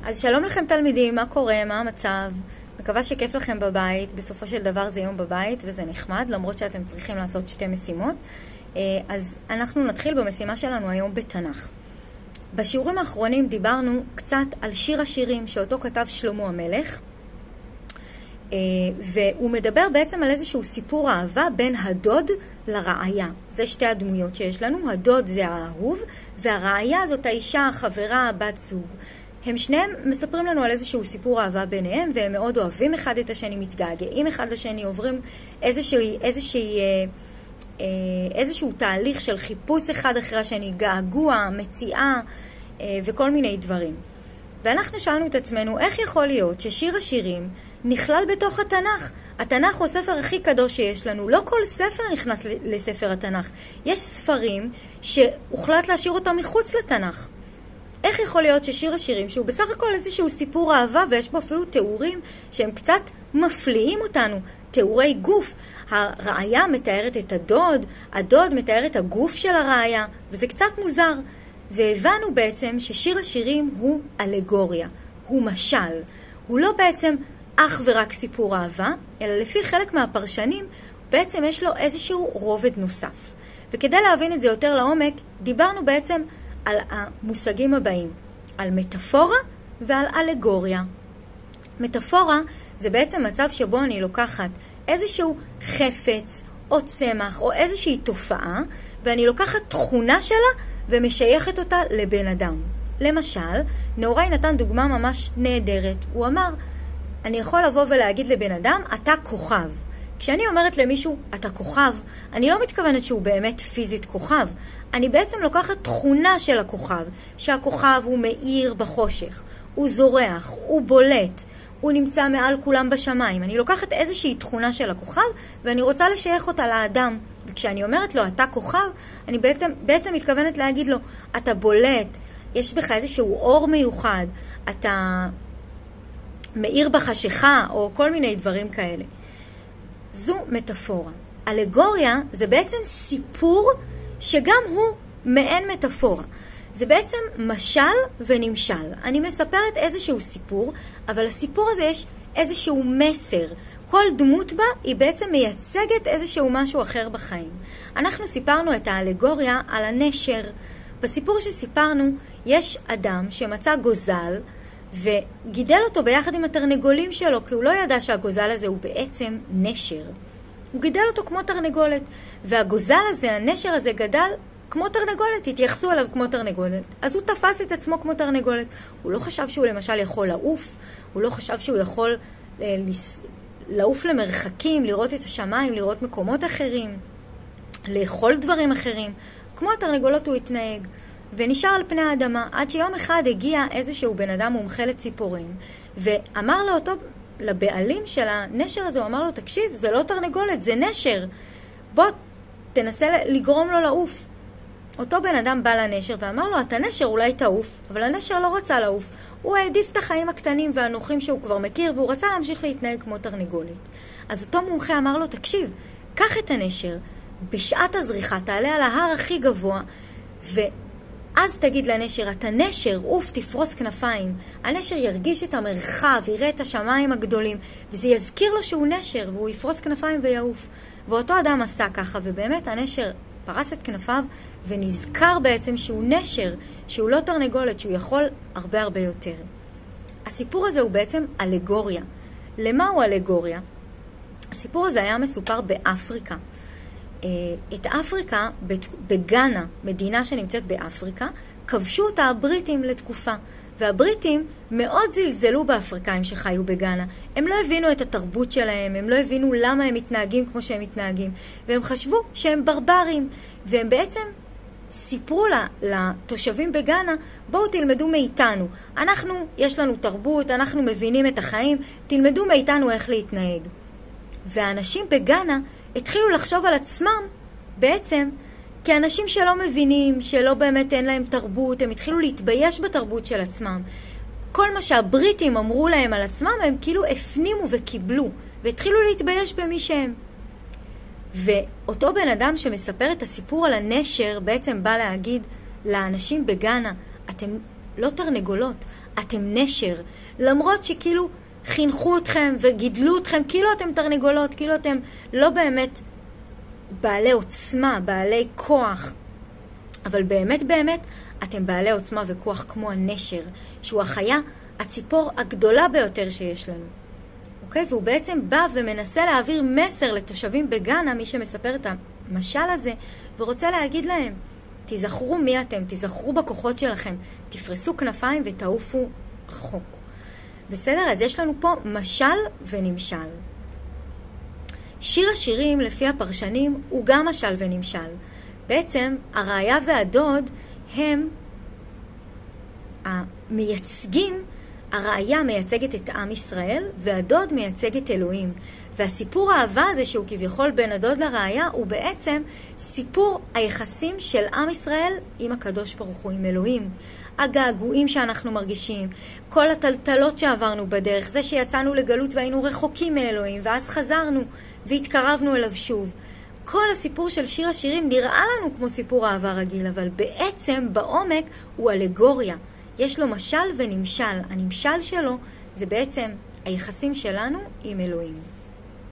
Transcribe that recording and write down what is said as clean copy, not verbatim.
אז שלום לכם תלמידים, מה קורה, מה המצב? מקווה שכיף לכם בבית, בסופו של דבר זה יום בבית וזה נחמד, למרות שאתם צריכים לעשות שתי משימות. אז אנחנו נתחיל במשימה שלנו היום בתנ"ך. בשיעורים האחרונים דיברנו קצת על שיר השירים שאותו כתב שלמה המלך, והוא מדבר בעצם על איזשהו סיפור אהבה בין הדוד לרעיה. זה שתי הדמויות שיש לנו, הדוד זה האהוב, והרעיה זאת האישה, החברה, בת זוג. הם שניהם מספרים לנו על איזשהו סיפור אהבה ביניהם, והם מאוד אוהבים אחד את השני, מתגעגעים אחד לשני, עוברים איזשהו תהליך של חיפוש אחד אחרי השני, געגוע, מציאה וכל מיני דברים. ואנחנו שאלנו את עצמנו, איך יכול להיות ששיר השירים נכלל בתוך התנ"ך? התנ"ך הוא הספר הכי קדוש שיש לנו. לא כל ספר נכנס לספר התנ"ך. יש ספרים שהוחלט להשאיר אותם מחוץ לתנ"ך. איך יכול להיות ששיר השירים, שהוא בסך הכל איזשהו סיפור אהבה, ויש בו אפילו תיאורים שהם קצת מפליאים אותנו, תיאורי גוף. הרעיה מתארת את הדוד, הדוד מתאר את הגוף של הרעיה, וזה קצת מוזר. והבנו בעצם ששיר השירים הוא אלגוריה, הוא משל. הוא לא בעצם אך ורק סיפור אהבה, אלא לפי חלק מהפרשנים, בעצם יש לו איזשהו רובד נוסף. וכדי להבין את זה יותר לעומק, דיברנו בעצם על המושגים הבאים, על מטאפורה ועל אלגוריה. מטאפורה זה בעצם מצב שבו אני לוקחת איזשהו חפץ או צמח או איזושהי תופעה, ואני לוקחת תכונה שלה ומשייכת אותה לבן אדם. למשל, נאורי נתן דוגמה ממש נהדרת. הוא אמר, אני יכול לבוא ולהגיד לבן אדם, אתה כוכב. כשאני אומרת למישהו, אתה כוכב, אני לא מתכוונת שהוא באמת פיזית כוכב. אני בעצם לוקחת תכונה של הכוכב, שהכוכב הוא מאיר בחושך, הוא זורח, הוא בולט, הוא נמצא מעל כולם בשמיים. אני לוקחת איזושהי תכונה של הכוכב, ואני רוצה לשייך אותה לאדם. וכשאני אומרת לו, אתה כוכב, אני בעצם מתכוונת להגיד לו, אתה בולט, יש בך איזשהו אור מיוחד, אתה מאיר בחשיכה, או כל מיני דברים כאלה. זו מטאפורה. אלגוריה זה בעצם סיפור שגם הוא מעין מטאפורה. זה בעצם משל ונמשל. אני מספרת איזשהו סיפור, אבל לסיפור הזה יש איזשהו מסר. כל דמות בה היא בעצם מייצגת איזשהו משהו אחר בחיים. אנחנו סיפרנו את האלגוריה על הנשר. בסיפור שסיפרנו יש אדם שמצא גוזל וגידל אותו ביחד עם התרנגולים שלו, כי הוא לא ידע שהגוזל הזה הוא בעצם נשר. הוא גידל אותו כמו תרנגולת, והגוזל הזה, הנשר הזה גדל כמו תרנגולת, התייחסו אליו כמו תרנגולת. אז הוא תפס את עצמו כמו תרנגולת. הוא לא חשב שהוא למשל יכול לעוף, הוא לא חשב שהוא יכול לעוף למרחקים, לראות את השמיים, לראות מקומות אחרים, לאכול דברים אחרים. כמו התרנגולות הוא התנהג, ונשאר על פני האדמה, עד שיום אחד הגיע איזשהו בן אדם מומחה לציפורים, ואמר לו אותו, לבעלים של הנשר הזה, הוא אמר לו, תקשיב, זה לא תרנגולת, זה נשר. בוא, תנסה לגרום לו לעוף. אותו בן אדם בא לנשר ואמר לו, אתה נשר, אולי תעוף, אבל הנשר לא רצה לעוף. הוא העדיף את החיים הקטנים והנוחים שהוא כבר מכיר, והוא רצה להמשיך להתנהג כמו תרנגולת. אז אותו מומחה אמר לו, תקשיב, קח את הנשר, בשעת הזריחה, תעלה על ההר הכי גבוה, ואז תגיד לנשר, אתה נשר, אוף, תפרוס כנפיים. הנשר ירגיש את המרחב, יראה את השמיים הגדולים, וזה יזכיר לו שהוא נשר, והוא יפרוס כנפיים ויעוף. ואותו אדם עשה ככה, ובאמת הנשר פרס את כנפיו, ונזכר בעצם שהוא נשר, שהוא לא תרנגולת, שהוא יכול הרבה הרבה יותר. הסיפור הזה הוא בעצם אלגוריה. למה הוא אלגוריה? הסיפור הזה היה מסופר באפריקה. את אפריקה, בגאנה, מדינה שנמצאת באפריקה, כבשו אותה הבריטים לתקופה. והבריטים מאוד זלזלו באפריקאים שחיו בגאנה. הם לא הבינו את התרבות שלהם, הם לא הבינו למה הם מתנהגים כמו שהם מתנהגים. והם חשבו שהם ברברים. והם בעצם סיפרו לתושבים בגאנה, בואו תלמדו מאיתנו. יש לנו תרבות, אנחנו מבינים את החיים, תלמדו מאיתנו איך להתנהג. והאנשים בגאנה התחילו לחשוב על עצמם בעצם כאנשים שלא מבינים, שלא באמת אין להם תרבות, הם התחילו להתבייש בתרבות של עצמם. כל מה שהבריטים אמרו להם על עצמם, הם כאילו הפנימו וקיבלו, והתחילו להתבייש במי שהם. ואותו בן אדם שמספר את הסיפור על הנשר, בעצם בא להגיד לאנשים בגאנה, אתם לא תרנגולות, אתם נשר, למרות שכאילו חינכו אתכם וגידלו אתכם, כאילו אתם תרנגולות, כאילו אתם לא באמת בעלי עוצמה, בעלי כוח, אבל באמת באמת אתם בעלי עוצמה וכוח כמו הנשר, שהוא החיה, הציפור הגדולה ביותר שיש לנו. אוקיי? והוא בעצם בא ומנסה להעביר מסר לתושבים בגאנה, מי שמספר את המשל הזה, ורוצה להגיד להם, תזכרו מי אתם, תזכרו בכוחות שלכם, תפרסו כנפיים ותעופו רחוק. בסדר? אז יש לנו פה משל ונמשל. שיר השירים, לפי הפרשנים, הוא גם משל ונמשל. בעצם, הרעיה והדוד הם המייצגים, הרעיה מייצגת את עם ישראל, והדוד מייצג את אלוהים. והסיפור האהבה הזה, שהוא כביכול בין הדוד לרעיה, הוא בעצם סיפור היחסים של עם ישראל עם הקדוש ברוך הוא, עם אלוהים. הגעגועים שאנחנו מרגישים, כל הטלטלות שעברנו בדרך, זה שיצאנו לגלות והיינו רחוקים מאלוהים, ואז חזרנו והתקרבנו אליו שוב. כל הסיפור של שיר השירים נראה לנו כמו סיפור אהבה רגיל, אבל בעצם בעומק הוא אלגוריה. יש לו משל ונמשל. הנמשל שלו זה בעצם היחסים שלנו עם אלוהים.